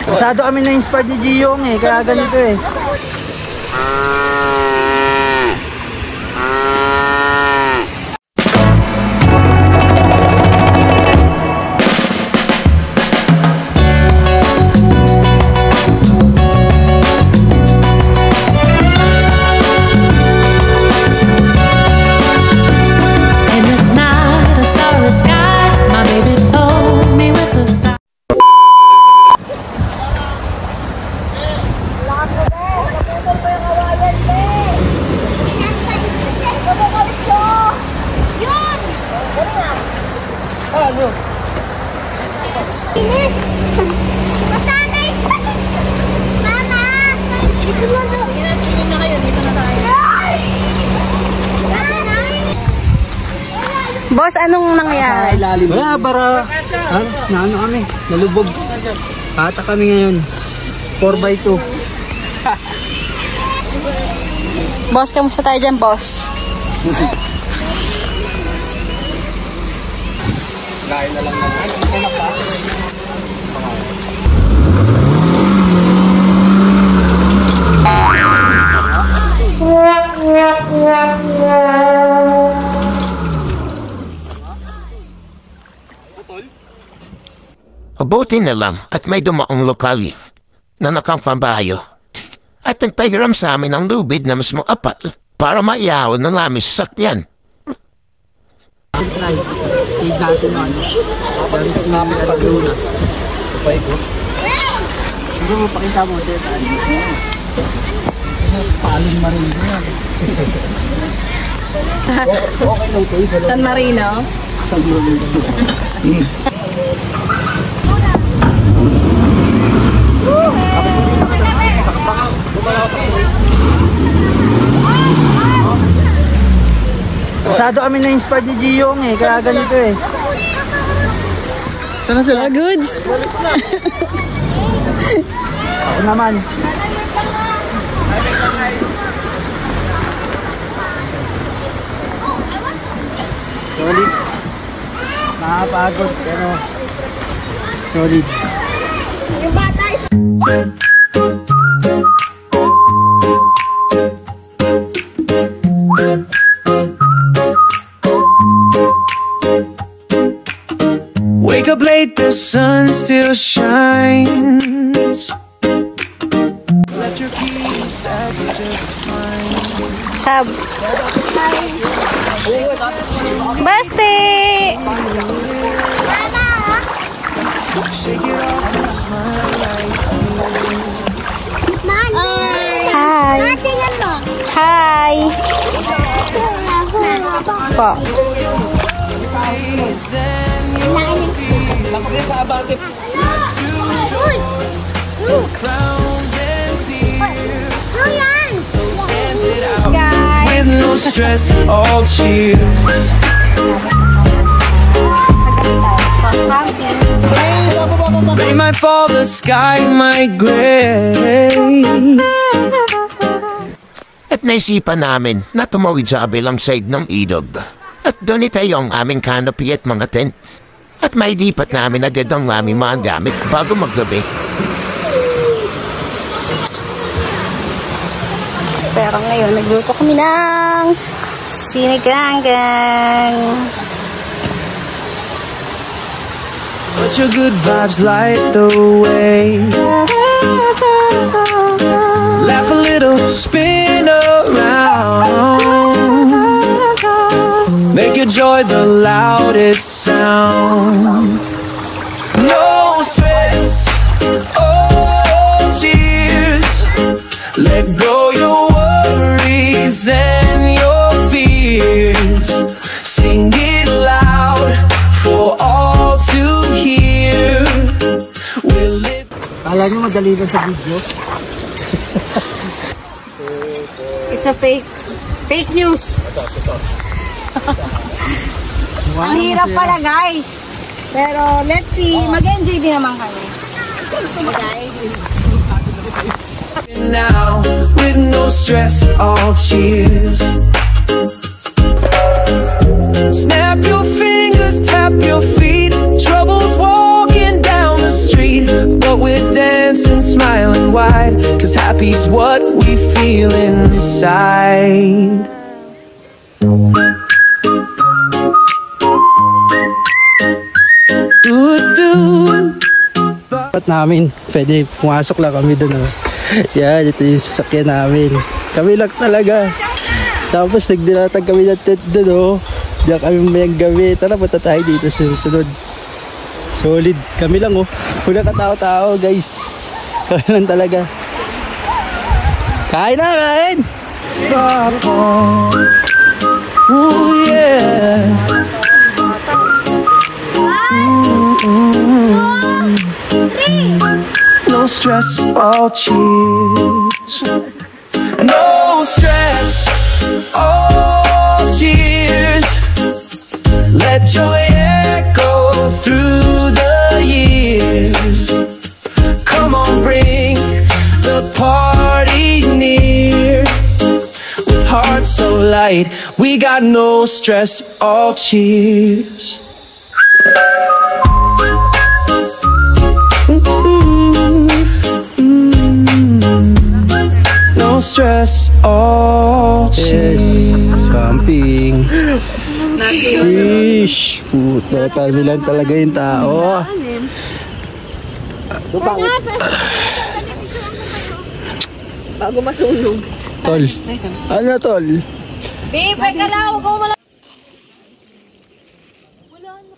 Masyado kami na-inspired ni Giyong eh, kaya ganito eh. Boss, anong nangyari? Wala, para naano kami, nalubog. Ata kami ngayon 4x2. Boss, kamusta tayo dyan, boss? Kain na lang naman. Mabuti na lang at may dumaong lokal na nakapambayo at nagpahiram sa amin ang lubid na mismo apat para maiyaw na namin sa sakyan. Si dati na pero si Mami at Luna. Kapay ko. Siguro mo pakita mo dito. Paling Marino yan. Okay lang ko. San Marino? San Marino. Masyado kami na-inspired ni Giyong eh, kaya ganito eh. Sana sila? Goods! Ako naman. Solid. Nakapagod pero solid. Yung bata is... Wake up late, the sun still shines. Left your keys, that's just fine. Sab. Basti! Shake it off and smile like Hi! Hi! Po. with no stress, all cheers. Rain might fall, the sky might gray. At naisipan namin na tumawid sa kabilang side ng ilog. At doon itayo ang aming canopy at mga tent. At maidipat namin agad ang aming mga gamit bago maggabi. Pero ngayon, nagluto kami ng sinigang. But your good vibes light the way. Laugh a little, spin around. Make your joy the loudest sound. No stress, oh cheers. Let go your worries and your fears. Sing it loud for all to hear. Will it... Kala nyo madali lang sa video? It's a fake news. Ang hirap pala, guys. Pero let's see, mag-enjoy din naman kami. Now with no stress, all cheers. Snap your fingers, tap your feet. Troubles walking down the street, but we're dancing 'cause happy's what we feel inside. Dapat namin, pwede pumasok lang kami doon. Oh. Yan, ito yung sasakyan namin. Kami lang talaga. Tapos nagdilatag kami ng tent doon. Oh. Diyan kami mayang gabi. Tara, punta tayo dito sa susunod. Solid. Kami lang oh. Wala katao-tao guys. Kami lang talaga. Kain na, kain! Ooh, yeah. No stress, all cheers. No stress, all cheers. Let joy echo through the years. Come on, bring the party near. With hearts so light, we got no stress, all cheers. No stress, all cheers. Yes, camping. Fish. Puto, kami lang talaga yung tao. Bago masunog. Tol. Ano tol? Babe, ay kalaw ko wala. Wala na.